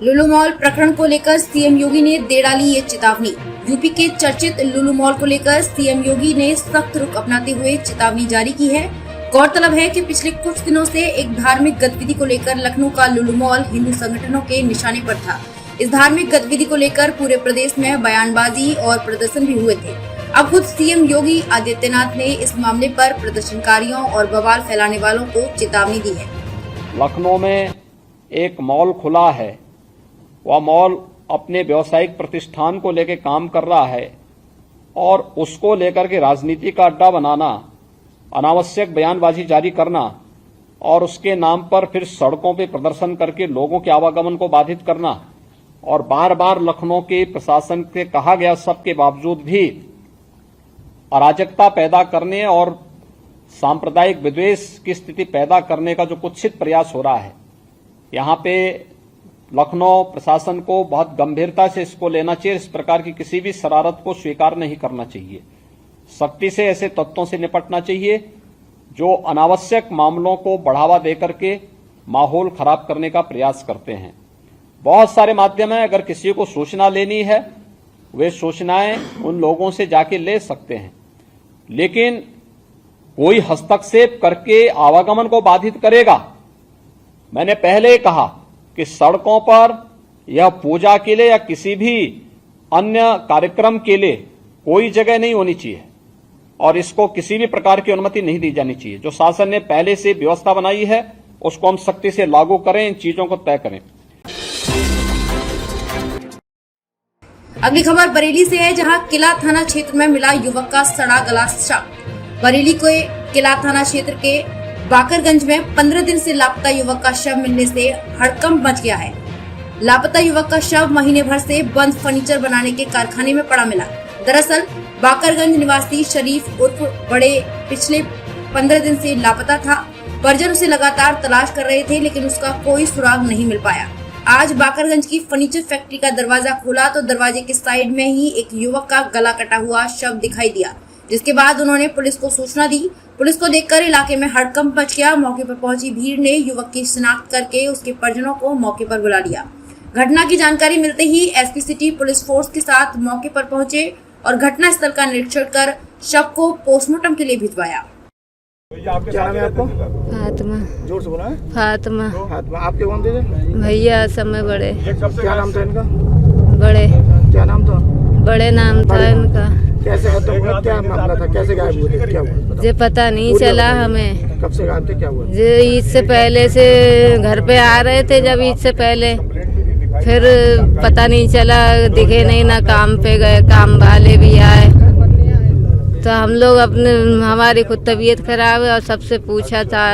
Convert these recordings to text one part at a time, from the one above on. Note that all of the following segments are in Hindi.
लुलु मॉल प्रकरण को लेकर सीएम योगी ने दे डाली ये चेतावनी। यूपी के चर्चित लुलु मॉल को लेकर सीएम योगी ने सख्त रुख अपनाते हुए चेतावनी जारी की है। गौरतलब है कि पिछले कुछ दिनों से एक धार्मिक गतिविधि को लेकर लखनऊ का लुलु मॉल हिंदू संगठनों के निशाने पर था। इस धार्मिक गतिविधि को लेकर पूरे प्रदेश में बयानबाजी और प्रदर्शन भी हुए थे। अब खुद सीएम योगी आदित्यनाथ ने इस मामले पर प्रदर्शनकारियों और बवाल फैलाने वालों को चेतावनी दी है। लखनऊ में एक मॉल खुला है, वह मॉल अपने व्यावसायिक प्रतिष्ठान को लेकर काम कर रहा है और उसको लेकर के राजनीति का अड्डा बनाना, अनावश्यक बयानबाजी जारी करना और उसके नाम पर फिर सड़कों पे प्रदर्शन करके लोगों के आवागमन को बाधित करना और बार बार लखनऊ के प्रशासन से कहा गया सबके बावजूद भी अराजकता पैदा करने और सांप्रदायिक विद्वेष की स्थिति पैदा करने का जो कुत्सित प्रयास हो रहा है, यहाँ पे लखनऊ प्रशासन को बहुत गंभीरता से इसको लेना चाहिए। इस प्रकार की किसी भी शरारत को स्वीकार नहीं करना चाहिए। सख्ती से ऐसे तत्वों से निपटना चाहिए जो अनावश्यक मामलों को बढ़ावा देकर के माहौल खराब करने का प्रयास करते हैं। बहुत सारे माध्यम हैं, अगर किसी को सूचना लेनी है वे सूचनाएं उन लोगों से जाके ले सकते हैं, लेकिन कोई हस्तक्षेप करके आवागमन को बाधित करेगा। मैंने पहले कहा कि सड़कों पर या पूजा के लिए या किसी भी अन्य कार्यक्रम के लिए कोई जगह नहीं होनी चाहिए और इसको किसी भी प्रकार की अनुमति नहीं दी जानी चाहिए। जो शासन ने पहले से व्यवस्था बनाई है उसको हम सख्ती से लागू करें, इन चीजों को तय करें। अगली खबर बरेली से है, जहां किला थाना क्षेत्र में मिला युवक का सड़ा गला शव। बरेली के किला थाना क्षेत्र के बाकरगंज में 15 दिन से लापता युवक का शव मिलने से हड़कंप मच गया है। लापता युवक का शव महीने भर से बंद फर्नीचर बनाने के कारखाने में पड़ा मिला। दरअसल बाकरगंज निवासी शरीफ उर्फ बड़े पिछले 15 दिन से लापता था। परिजन उसे लगातार तलाश कर रहे थे, लेकिन उसका कोई सुराग नहीं मिल पाया। आज बाकरगंज की फर्नीचर फैक्ट्री का दरवाजा खोला तो दरवाजे के साइड में ही एक युवक का गला कटा हुआ शव दिखाई दिया, जिसके बाद उन्होंने पुलिस को सूचना दी। पुलिस को देखकर इलाके में हड़कंप मच गया। मौके पर पहुंची भीड़ ने युवक की शिनाख्त करके उसके परिजनों को मौके पर बुला लिया। घटना की जानकारी मिलते ही एसपी सिटी पुलिस फोर्स के साथ मौके पर पहुंचे और घटना स्थल का निरीक्षण कर शव को पोस्टमार्टम के लिए भिजवाया। क्या नाम है आपको? फातिमा। जोर से बोला है। फातिमा। फातिमा, आपके कौन थे? भैया समय बड़े। क्या नाम था इनका? बड़े। क्या नाम था? बड़े नाम था इनका। कैसे खत्म हुआ? क्या मामला था? कैसे गायब हुए थे? क्या हुआ? ये पता नहीं चला हमें। कब से गायब थे? क्या हुआ? ये ईद से पहले से घर पे आ रहे थे, जब ईद से पहले फिर पता नहीं चला, दिखे नहीं, ना काम पे गए, काम वाले भी आए तो हम लोग हमारी खुद तबीयत खराब है और सबसे पूछा था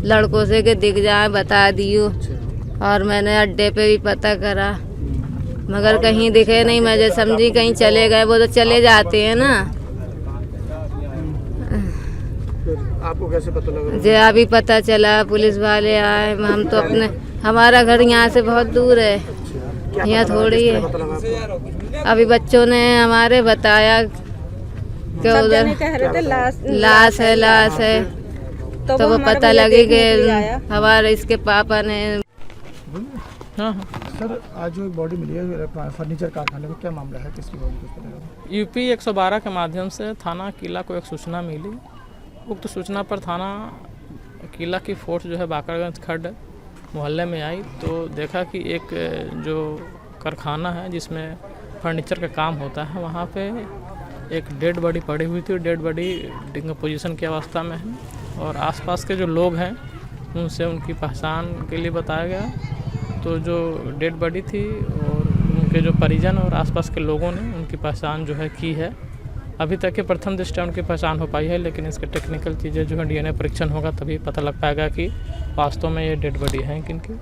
लड़कों से कि दिख जाए बता दियो, और मैंने अड्डे पे भी पता करा मगर कहीं दिखे नहीं। मैं जो समझी कहीं चले गए, वो तो चले जाते हैं ना। आपको कैसे पता लगा? जो अभी पता चला, पुलिस वाले आए। हम तो हमारा घर यहाँ से बहुत दूर है, यहाँ थोड़ी है। अभी बच्चों ने हमारे बताया कि उधर लाश है तो वो पता लगे कि हमारे इसके पापा ने। हाँ। सर, आज जो बॉडी मिली है फर्नीचर कारखाने में, क्या मामला है? किसकी बॉडी? यूपी 112 के माध्यम से थाना किला को एक सूचना मिली। उक्त सूचना पर थाना किला की फोर्स जो है बाकरगंज खड्ड मोहल्ले में आई तो देखा कि एक जो कारखाना है जिसमें फर्नीचर का काम होता है, वहाँ पे एक डेड बॉडी पड़ी हुई थी। डेड बॉडी डिकम्पोजिशन की अवस्था में है और आसपास के जो लोग हैं उनसे उनकी पहचान के लिए बताया गया। तो जो डेड बॉडी थी और उनके जो परिजन और आसपास के लोगों ने उनकी पहचान जो है की है। अभी तक के प्रथम दृष्टया उनकी पहचान हो पाई है, लेकिन इसके टेक्निकल चीज़ें जो है डीएनए परीक्षण होगा तभी पता लग पाएगा कि वास्तव में ये डेड बॉडी हैं किनकी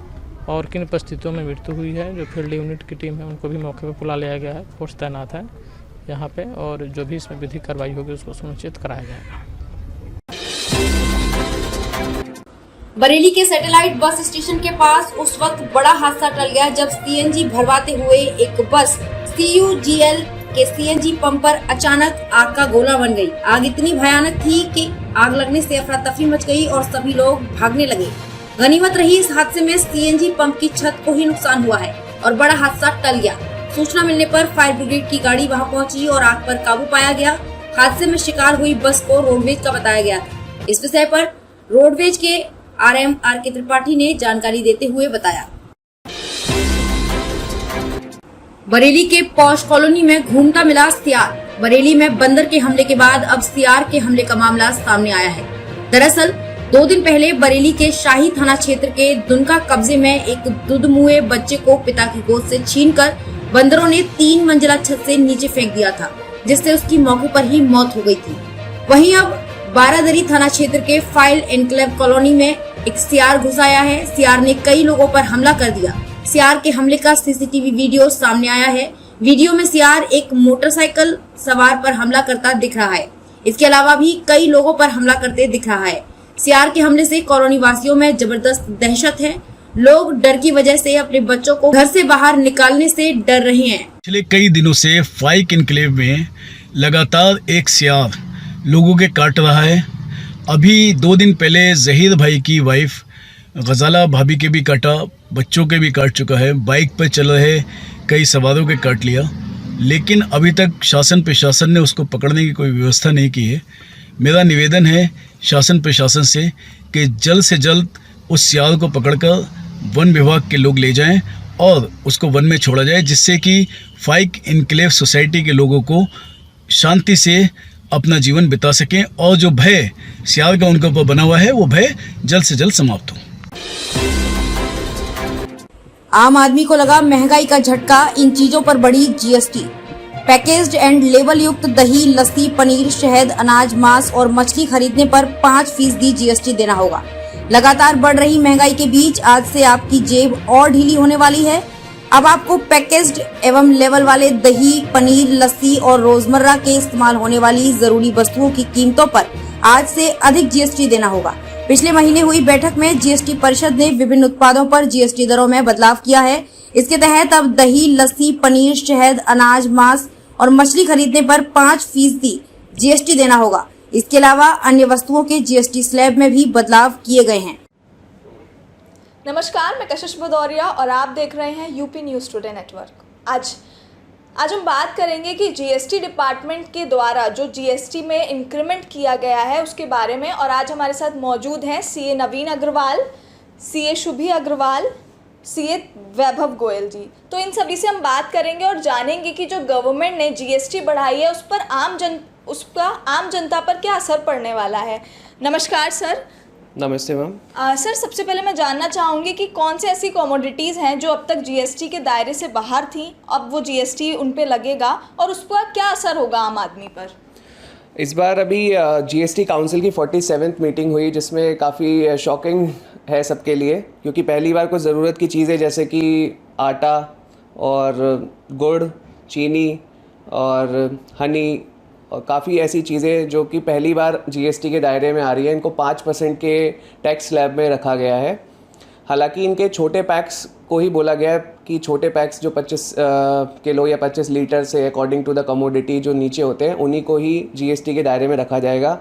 और किन परिस्थितियों में मृत्यु हुई है। जो फील्ड यूनिट की टीम है उनको भी मौके पर बुला लिया गया है, फोर्स तैनात है यहाँ पे, और जो भी इसमें विधिक कार्रवाई होगी उसको सुनिश्चित कराया जाएगा। बरेली के सैटेलाइट बस स्टेशन के पास उस वक्त बड़ा हादसा टल गया जब सीएनजी भरवाते हुए एक बस CUGL के सीएनजी पंप पर अचानक आग का गोला बन गई। आग इतनी भयानक थी कि आग लगने से अफरा तफरी मच गई और सभी लोग भागने लगे। गनीमत रही इस हादसे में सीएनजी पंप की छत को ही नुकसान हुआ है। और बड़ा हादसा टल गया। सूचना मिलने पर फायर ब्रिगेड की गाड़ी वहां पहुंची और आग पर काबू पाया गया। हादसे में शिकार हुई बस को रोडवेज का बताया गया था। इस विषय पर रोडवेज के RM RK त्रिपाठी ने जानकारी देते हुए बताया, बरेली के पॉश कॉलोनी में घूमता मिला सियार। बरेली में बंदर के हमले के बाद अब सियार के हमले का मामला सामने आया है। दरअसल 2 दिन पहले बरेली के शाही थाना क्षेत्र के दुनका कब्जे में एक दुधमुए बच्चे को पिता की गोद से छीनकर बंदरों ने 3 मंजिला छत से नीचे फेंक दिया था, जिससे उसकी मौके पर ही मौत हो गई थी। वहीं अब बारादरी थाना क्षेत्र के फाइल एनक्लेव कॉलोनी में एक सियार घुस आया है। सियार ने कई लोगों पर हमला कर दिया। सियार के हमले का CCTV वीडियो सामने आया है। वीडियो में सियार एक मोटरसाइकिल सवार पर हमला करता दिख रहा है। इसके अलावा भी कई लोगों पर हमला करते दिख रहा है। सियार के हमले से कॉलोनी वासियों में जबरदस्त दहशत है। लोग डर की वजह से अपने बच्चों को घर से बाहर निकालने से डर रहे हैं। पिछले कई दिनों से फाइक इनक्लेव में लगातार एक सियार लोगों के काट रहा है। अभी 2 दिन पहले जहीर भाई की वाइफ गजाला भाभी के भी काटा, बच्चों के भी काट चुका है। बाइक पर चल रहे कई सवारों के काट लिया, लेकिन अभी तक शासन प्रशासन ने उसको पकड़ने की कोई व्यवस्था नहीं की है। मेरा निवेदन है शासन प्रशासन से कि जल्द से जल्द उस सियार को पकड़कर वन विभाग के लोग ले जाएं और उसको वन में छोड़ा जाए, जिससे कि फाइक इनक्लेव सोसाइटी के लोगों को शांति से अपना जीवन बिता सकें और जो भय सियार का उनके ऊपर बना हुआ है वो भय जल्द से जल्द समाप्त हो। आम आदमी को लगा महंगाई का झटका, इन चीजों पर बढ़ी GST। पैकेज्ड एंड लेबल युक्त दही, लस्सी, पनीर, शहद, अनाज, मांस और मछली खरीदने पर 5% GST देना होगा। लगातार बढ़ रही महंगाई के बीच आज से आपकी जेब और ढीली होने वाली है। अब आपको पैकेज्ड एवं लेबल वाले दही, पनीर, लस्सी और रोजमर्रा के इस्तेमाल होने वाली जरूरी वस्तुओं की कीमतों पर आज से अधिक GST देना होगा। पिछले महीने हुई बैठक में GST परिषद ने विभिन्न उत्पादों पर GST दरों में बदलाव किया है। इसके तहत अब दही, लस्सी, पनीर, शहद, अनाज, मांस और मछली खरीदने पर 5% GST देना होगा। इसके अलावा अन्य वस्तुओं के GST स्लैब में भी बदलाव किए गए हैं। नमस्कार, मैं कशिश भदौरिया और आप देख रहे हैं यूपी न्यूज़ टुडे नेटवर्क। आज हम बात करेंगे कि GST डिपार्टमेंट के द्वारा जो GST में इंक्रीमेंट किया गया है उसके बारे में। और आज हमारे साथ मौजूद हैं CA नवीन अग्रवाल, CA शुभी अग्रवाल, CA वैभव गोयल जी। तो इन सभी से हम बात करेंगे और जानेंगे कि जो गवर्नमेंट ने GST बढ़ाई है उसका आम जनता पर क्या असर पड़ने वाला है। नमस्कार सर। नमस्ते मैम। सर, सबसे पहले मैं जानना चाहूँगी कि कौन से ऐसी कमोडिटीज़ हैं जो अब तक GST के दायरे से बाहर थी, अब वो GST उन पे लगेगा और उसका क्या असर होगा आम आदमी पर। इस बार अभी GST काउंसिल की 47th मीटिंग हुई, जिसमें काफ़ी शॉकिंग है सबके लिए, क्योंकि पहली बार कुछ ज़रूरत की चीज़ें जैसे कि आटा और गुड़, चीनी और हनी और काफ़ी ऐसी चीज़ें जो कि पहली बार GST के दायरे में आ रही है, इनको 5% के टैक्स स्लैब में रखा गया है। हालांकि इनके छोटे पैक्स को ही बोला गया है कि छोटे पैक्स जो 25 किलो या 25 लीटर से अकॉर्डिंग टू द कमोडिटी जो नीचे होते हैं, उन्हीं को ही GST के दायरे में रखा जाएगा।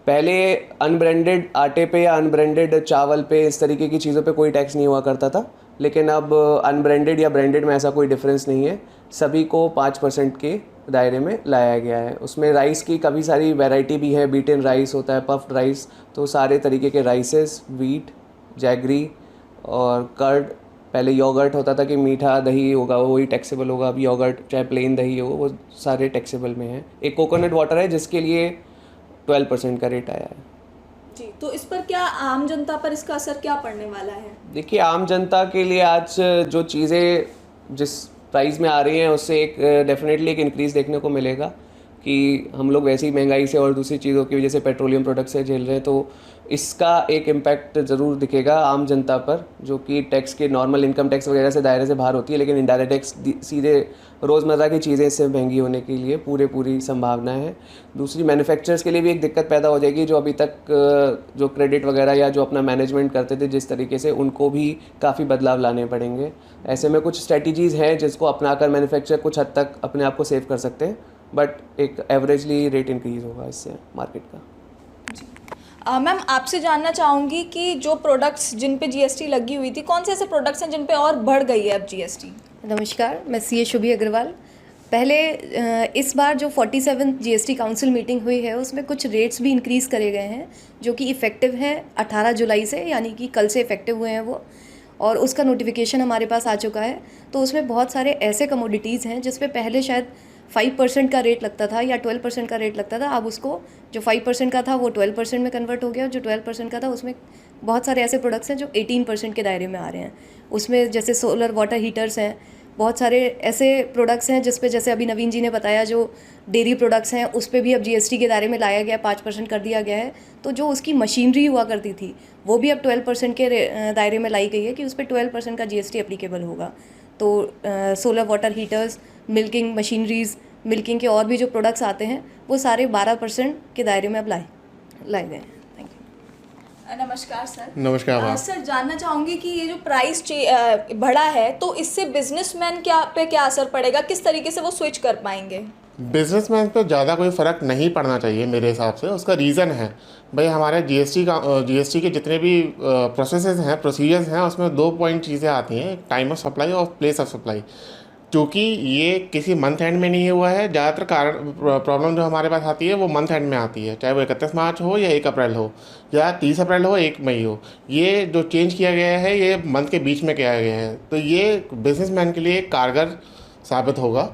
पहले अनब्रांडेड आटे पे या अनब्रांडेड चावल पे, इस तरीके की चीज़ों पे कोई टैक्स नहीं हुआ करता था, लेकिन अब अनब्रांडेड या ब्रांडेड में ऐसा कोई डिफरेंस नहीं है, सभी को 5% के दायरे में लाया गया है। उसमें राइस की काफ़ी सारी वैरायटी भी है, बीटन राइस होता है, पफ्ड राइस, तो सारे तरीके के राइसेस, व्हीट, जैगरी और कर्ड। पहले योगर्ट होता था कि मीठा दही होगा वही टैक्सेबल होगा, अब योगर्ट चाहे प्लेन दही हो वो सारे टैक्सेबल में है। एक कोकोनट वाटर है जिसके लिए 12% का रेट आया है जी। तो इस पर क्या आम जनता पर इसका असर क्या पड़ने वाला है। देखिए, आम जनता के लिए आज जो चीज़ें जिस प्राइस में आ रही हैं उससे एक डेफिनेटली एक इंक्रीज़ देखने को मिलेगा कि हम लोग वैसे ही महंगाई से और दूसरी चीज़ों की वजह से पेट्रोलियम प्रोडक्ट से झेल रहे हैं, तो इसका एक इम्पैक्ट ज़रूर दिखेगा आम जनता पर, जो कि टैक्स के नॉर्मल इनकम टैक्स वगैरह से दायरे से बाहर होती है, लेकिन इनडायरेक्ट टैक्स सीधे रोज़मर्रा की चीज़ें इससे महंगी होने के लिए पूरी संभावना है। दूसरी, मैन्युफैक्चरर्स के लिए भी एक दिक्कत पैदा हो जाएगी, जो अभी तक जो क्रेडिट वगैरह या जो अपना मैनेजमेंट करते थे जिस तरीके से, उनको भी काफ़ी बदलाव लाने पड़ेंगे। ऐसे में कुछ स्ट्रैटेजीज़ हैं जिसको अपनाकर मैन्युफैक्चरर कुछ हद तक अपने आप को सेव कर सकते हैं, बट एक एवरेजली रेट इंक्रीज़ होगा इससे मार्केट का। मैम, आपसे जानना चाहूँगी कि जो प्रोडक्ट्स जिन पे GST लगी हुई थी, कौन से ऐसे प्रोडक्ट्स हैं जिन पे और बढ़ गई है अब GST। नमस्कार, मैं सीए शुभी अग्रवाल। पहले इस बार जो 47 जीएसटी काउंसिल मीटिंग हुई है उसमें कुछ रेट्स भी इंक्रीज़ करे गए हैं जो कि इफ़ेक्टिव हैं 18 जुलाई से, यानी कि कल से इफ़ेक्टिव हुए हैं वो, और उसका नोटिफिकेशन हमारे पास आ चुका है। तो उसमें बहुत सारे ऐसे कमोडिटीज़ हैं जिस पे पहले शायद 5% का रेट लगता था या 12% का रेट लगता था। अब उसको जो 5% का था वो 12% में कन्वर्ट हो गया, और जो 12% का था उसमें बहुत सारे ऐसे प्रोडक्ट्स हैं जो 18% के दायरे में आ रहे हैं। उसमें जैसे सोलर वाटर हीटर्स हैं, बहुत सारे ऐसे प्रोडक्ट्स हैं जिस पे जैसे अभी नवीन जी ने बताया जो डेयरी प्रोडक्ट्स हैं उस पे भी अब जीएसटी के दायरे में लाया गया, 5% कर दिया गया है। तो जो उसकी मशीनरी हुआ करती थी वो भी अब 12% के दायरे में लाई गई है कि उस पर 12% का जीएसटी एप्लीकेबल होगा। तो solar water heaters, milking machineries, milking के और भी जो प्रोडक्ट्स आते हैं वो सारे 12% के दायरे में अब लाए गए हैं। Thank you. नमस्कार सर। नमस्कार। सर, जानना चाहूँगी कि ये जो प्राइस बढ़ा है तो इससे बिजनेसमैन पे क्या असर पड़ेगा, किस तरीके से वो स्विच कर पाएंगे? बिजनेसमैन पे ज़्यादा कोई फ़र्क नहीं पड़ना चाहिए मेरे हिसाब से। उसका रीज़न है भाई हमारे जीएसटी के जितने भी प्रोसेसेस हैं, प्रोसीजर्स हैं, उसमें 2 पॉइंट चीज़ें आती हैं, टाइम ऑफ सप्लाई और प्लेस ऑफ सप्लाई। क्योंकि ये किसी मंथ एंड में नहीं हुआ है, ज़्यादातर प्रॉब्लम जो हमारे पास आती है वो मंथ एंड में आती है, चाहे वो 31 मार्च हो या 1 अप्रैल हो या 30 अप्रैल हो, 1 मई हो। ये जो चेंज किया गया है ये मंथ के बीच में किया गया है, तो ये बिजनेसमैन के लिए कारगर साबित होगा।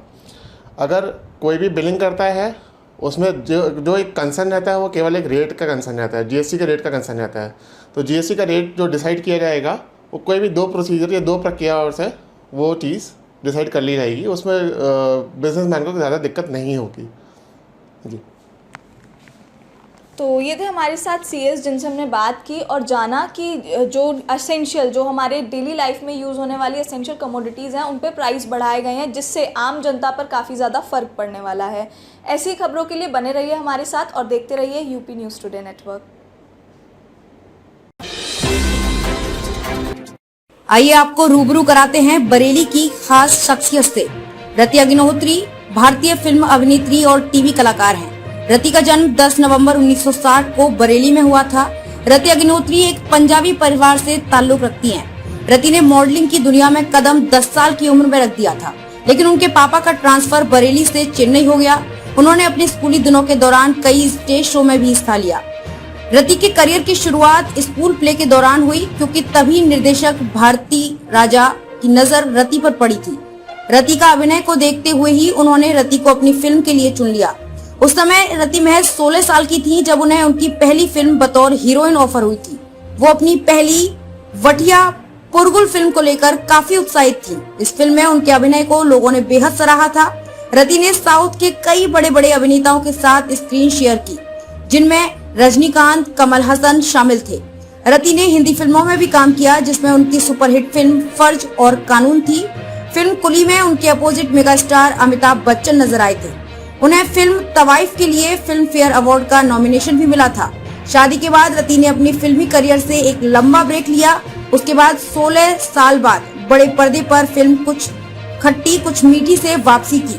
अगर कोई भी बिलिंग करता है उसमें जो एक कंसर्न रहता है वो केवल एक रेट का कंसर्न रहता है, जीएसटी के रेट का कंसर्न रहता है। तो जीएसटी का रेट जो डिसाइड किया जाएगा वो कोई भी 2 प्रोसीजर या 2 प्रक्रिया और से वो चीज़ डिसाइड कर ली जाएगी, उसमें बिजनेसमैन को ज़्यादा दिक्कत नहीं होगी जी। तो ये थे हमारे साथ सीएस जिनसे हमने बात की और जाना कि जो एसेंशियल, जो हमारे डेली लाइफ में यूज़ होने वाली एसेंशियल कमोडिटीज़ हैं उन पे प्राइस बढ़ाए गए हैं, जिससे आम जनता पर काफ़ी ज़्यादा फ़र्क पड़ने वाला है। ऐसी खबरों के लिए बने रहिए हमारे साथ और देखते रहिए यूपी न्यूज़ टुडे नेटवर्क। आइए आपको रूबरू कराते हैं बरेली की खास शख्सियत से। रति अग्निहोत्री भारतीय फिल्म अभिनेत्री और टीवी कलाकार हैं। रति का जन्म 10 नवंबर 1960 को बरेली में हुआ था। रति अग्निहोत्री एक पंजाबी परिवार से ताल्लुक रखती हैं। रति ने मॉडलिंग की दुनिया में कदम 10 साल की उम्र में रख दिया था, लेकिन उनके पापा का ट्रांसफर बरेली से चेन्नई हो गया। उन्होंने अपने स्कूली दिनों के दौरान कई स्टेज शो में भी हिस्सा लिया। रति के करियर की शुरुआत स्कूल प्ले के दौरान हुई, क्योंकि तभी निर्देशक भारती राजा की नजर रति पर पड़ी थी। रति का अभिनय को देखते हुए ही उन्होंने रति को अपनी फिल्म के लिए चुन लिया। उस समय रति महज 16 साल की थी जब उन्हें उनकी पहली फिल्म बतौर हीरोइन ऑफर हुई थी। वो अपनी पहली वटिया पुरगुल फिल्म को लेकर काफी उत्साहित थी। इस फिल्म में उनके अभिनय को लोगों ने बेहद सराहा था। रति ने साउथ के कई बड़े बड़े अभिनेताओं के साथ स्क्रीन शेयर की, जिनमें रजनीकांत, कमल हसन शामिल थे। रति ने हिंदी फिल्मों में भी काम किया, जिसमें उनकी सुपरहिट फिल्म फर्ज और कानून थी। फिल्म कुली में उनके अपोजिट मेगास्टार अमिताभ बच्चन नजर आए थे। उन्हें फिल्म तवाइफ के लिए फिल्म फेयर अवार्ड का नॉमिनेशन भी मिला था। शादी के बाद रति ने अपनी फिल्मी करियर से एक लंबा ब्रेक लिया। उसके बाद 16 साल बाद बड़े पर्दे पर फिल्म कुछ खट्टी कुछ मीठी से वापसी की।